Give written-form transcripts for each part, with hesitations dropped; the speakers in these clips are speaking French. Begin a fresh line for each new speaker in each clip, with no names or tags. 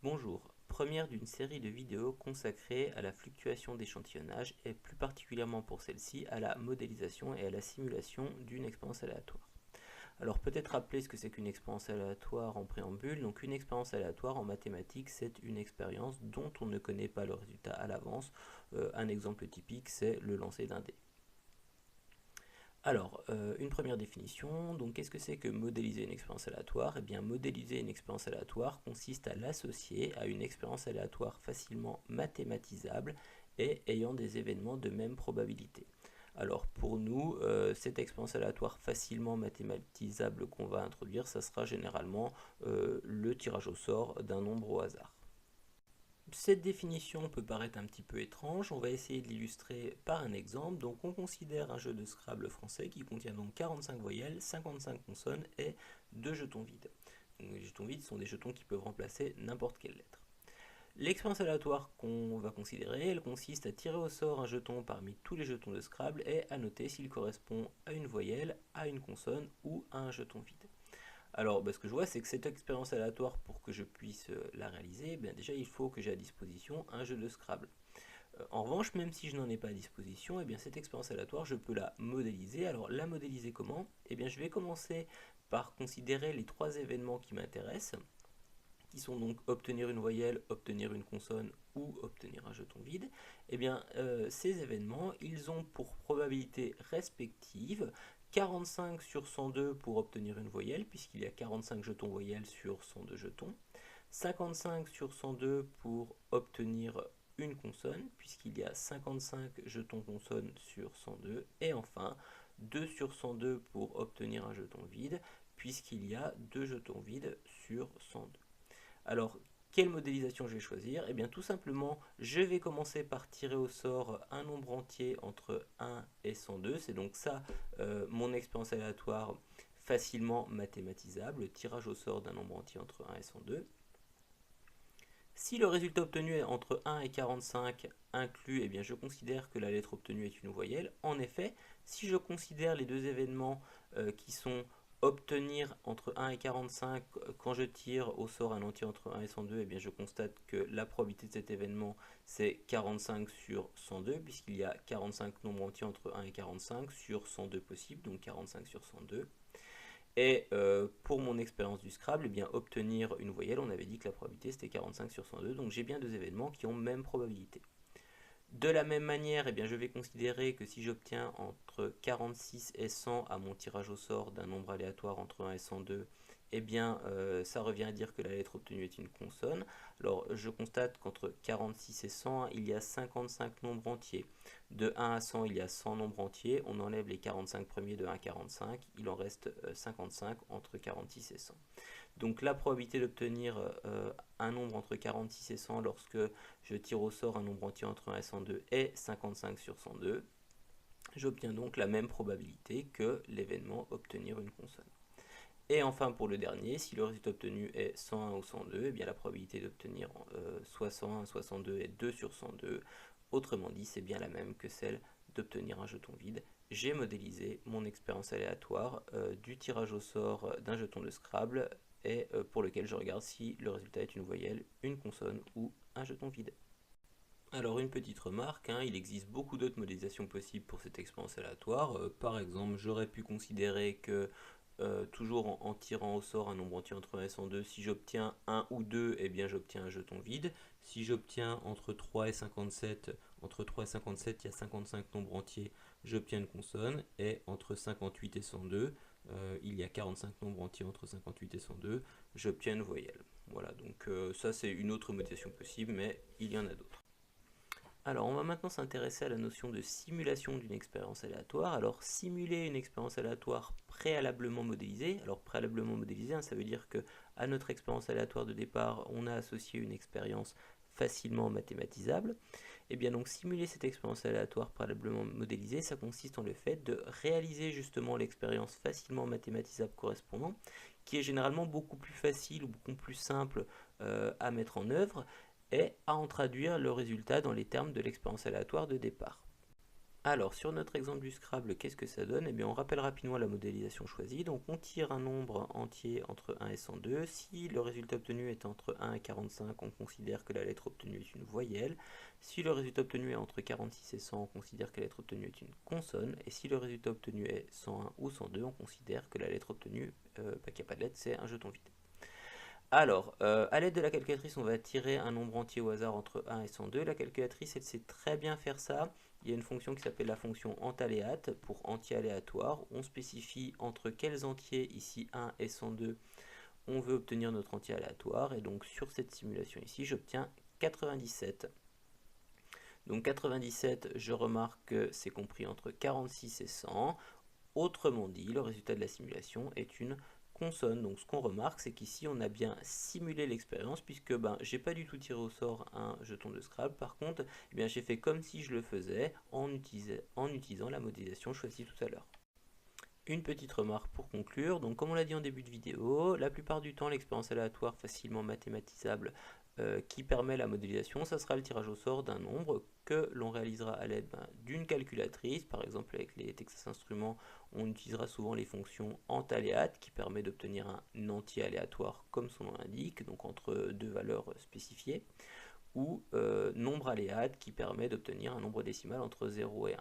Bonjour, première d'une série de vidéos consacrées à la fluctuation d'échantillonnage et plus particulièrement pour celle-ci à la modélisation et à la simulation d'une expérience aléatoire. Alors peut-être rappeler ce que c'est qu'une expérience aléatoire en préambule. Donc une expérience aléatoire en mathématiques, c'est une expérience dont on ne connaît pas le résultat à l'avance. Un exemple typique, c'est le lancer d'un dé. Alors, une première définition, donc qu'est-ce que c'est que modéliser une expérience aléatoire? Eh bien, modéliser une expérience aléatoire consiste à l'associer à une expérience aléatoire facilement mathématisable et ayant des événements de même probabilité. Alors pour nous, cette expérience aléatoire facilement mathématisable qu'on va introduire, ça sera généralement le tirage au sort d'un nombre au hasard. Cette définition peut paraître un petit peu étrange, on va essayer de l'illustrer par un exemple. Donc on considère un jeu de Scrabble français qui contient donc 45 voyelles, 55 consonnes et 2 jetons vides. Donc les jetons vides sont des jetons qui peuvent remplacer n'importe quelle lettre. L'expérience aléatoire qu'on va considérer, elle consiste à tirer au sort un jeton parmi tous les jetons de Scrabble et à noter s'il correspond à une voyelle, à une consonne ou à un jeton vide. Alors, ce que je vois, c'est que cette expérience aléatoire, pour que je puisse la réaliser, déjà il faut que j'ai à disposition un jeu de Scrabble. En revanche, même si je n'en ai pas à disposition, cette expérience aléatoire, je peux la modéliser. Alors, la modéliser comment? Je vais commencer par considérer les trois événements qui m'intéressent, qui sont donc obtenir une voyelle, obtenir une consonne ou obtenir un jeton vide. Ces événements, ils ont pour probabilité respective 45 sur 102 pour obtenir une voyelle, puisqu'il y a 45 jetons voyelles sur 102 jetons, 55 sur 102 pour obtenir une consonne, puisqu'il y a 55 jetons consonne sur 102, et enfin 2 sur 102 pour obtenir un jeton vide, puisqu'il y a 2 jetons vides sur 102. Alors, quelle modélisation je vais choisir? Tout simplement, je vais commencer par tirer au sort un nombre entier entre 1 et 102. C'est donc ça, mon expérience aléatoire facilement mathématisable, le tirage au sort d'un nombre entier entre 1 et 102. Si le résultat obtenu est entre 1 et 45 inclus, je considère que la lettre obtenue est une voyelle. En effet, si je considère les deux événements qui sont obtenir entre 1 et 45, quand je tire au sort un entier entre 1 et 102, je constate que la probabilité de cet événement c'est 45 sur 102, puisqu'il y a 45 nombres entiers entre 1 et 45 sur 102 possibles, donc 45 sur 102. Et pour mon expérience du Scrabble, obtenir une voyelle, on avait dit que la probabilité c'était 45 sur 102, donc j'ai bien deux événements qui ont même probabilité. De la même manière, je vais considérer que si j'obtiens entre 46 et 100 à mon tirage au sort d'un nombre aléatoire entre 1 et 102, ça revient à dire que la lettre obtenue est une consonne. Alors, je constate qu'entre 46 et 100, il y a 55 nombres entiers. De 1 à 100, il y a 100 nombres entiers. On enlève les 45 premiers de 1 à 45. Il en reste 55 entre 46 et 100. Donc la probabilité d'obtenir un nombre entre 46 et 100 lorsque je tire au sort un nombre entier entre 1 et 102 est 55 sur 102. J'obtiens donc la même probabilité que l'événement obtenir une consonne. Et enfin pour le dernier, si le résultat obtenu est 101 ou 102, la probabilité d'obtenir soit 101, soit 102 est 2 sur 102. Autrement dit, c'est bien la même que celle d'obtenir un jeton vide. J'ai modélisé mon expérience aléatoire du tirage au sort d'un jeton de Scrabble et pour lequel je regarde si le résultat est une voyelle, une consonne ou un jeton vide. Alors une petite remarque, il existe beaucoup d'autres modélisations possibles pour cette expérience aléatoire. Par exemple, j'aurais pu considérer que toujours en tirant au sort un nombre entier entre 1 et 102, si j'obtiens 1 ou 2, j'obtiens un jeton vide. Si j'obtiens entre 3 et 57, entre 3 et 57, il y a 55 nombres entiers, j'obtiens une consonne. Et entre 58 et 102, il y a 45 nombres entiers entre 58 et 102, j'obtiens une voyelle. Voilà, donc ça c'est une autre modélisation possible, mais il y en a d'autres. Alors, on va maintenant s'intéresser à la notion de simulation d'une expérience aléatoire. Alors, simuler une expérience aléatoire préalablement modélisée. Alors, préalablement modélisée, ça veut dire que à notre expérience aléatoire de départ, on a associé une expérience facilement mathématisable. Donc, simuler cette expérience aléatoire préalablement modélisée, ça consiste en le fait de réaliser justement l'expérience facilement mathématisable correspondante, qui est généralement beaucoup plus facile ou beaucoup plus simple à mettre en œuvre et à en traduire le résultat dans les termes de l'expérience aléatoire de départ. Alors, sur notre exemple du Scrabble, qu'est-ce que ça donne? Eh bien, on rappelle rapidement la modélisation choisie. Donc, on tire un nombre entier entre 1 et 102. Si le résultat obtenu est entre 1 et 45, on considère que la lettre obtenue est une voyelle. Si le résultat obtenu est entre 46 et 100, on considère que la lettre obtenue est une consonne. Et si le résultat obtenu est 101 ou 102, on considère que la lettre obtenue, qu'il n'y a pas de lettre, c'est un jeton vide. Alors, à l'aide de la calculatrice, on va tirer un nombre entier au hasard entre 1 et 102. La calculatrice, elle sait très bien faire ça. Il y a une fonction qui s'appelle la fonction entaléate pour entier aléatoire. On spécifie entre quels entiers, ici 1 et 102, on veut obtenir notre entier aléatoire. Et donc, sur cette simulation ici, j'obtiens 97. Donc 97, je remarque que c'est compris entre 46 et 100. Autrement dit, le résultat de la simulation est une consonne. Donc ce qu'on remarque, c'est qu'ici on a bien simulé l'expérience puisque j'ai pas du tout tiré au sort un jeton de Scrabble. Par contre, j'ai fait comme si je le faisais en utilisant la modélisation choisie tout à l'heure. Une petite remarque pour conclure, donc comme on l'a dit en début de vidéo, la plupart du temps l'expérience aléatoire facilement mathématisable qui permet la modélisation, ça sera le tirage au sort d'un nombre que l'on réalisera à l'aide d'une calculatrice. Par exemple avec les Texas Instruments, on utilisera souvent les fonctions entaléate qui permet d'obtenir un entier aléatoire comme son nom l'indique, donc entre deux valeurs spécifiées, ou nombre aléate qui permet d'obtenir un nombre décimal entre 0 et 1.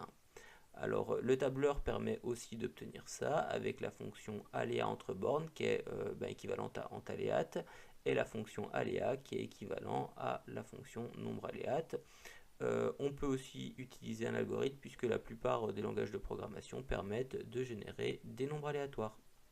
Alors le tableur permet aussi d'obtenir ça avec la fonction aléa entre bornes qui est équivalente à entaléate et la fonction aléa qui est équivalent à la fonction nombre aléate. On peut aussi utiliser un algorithme puisque la plupart des langages de programmation permettent de générer des nombres aléatoires.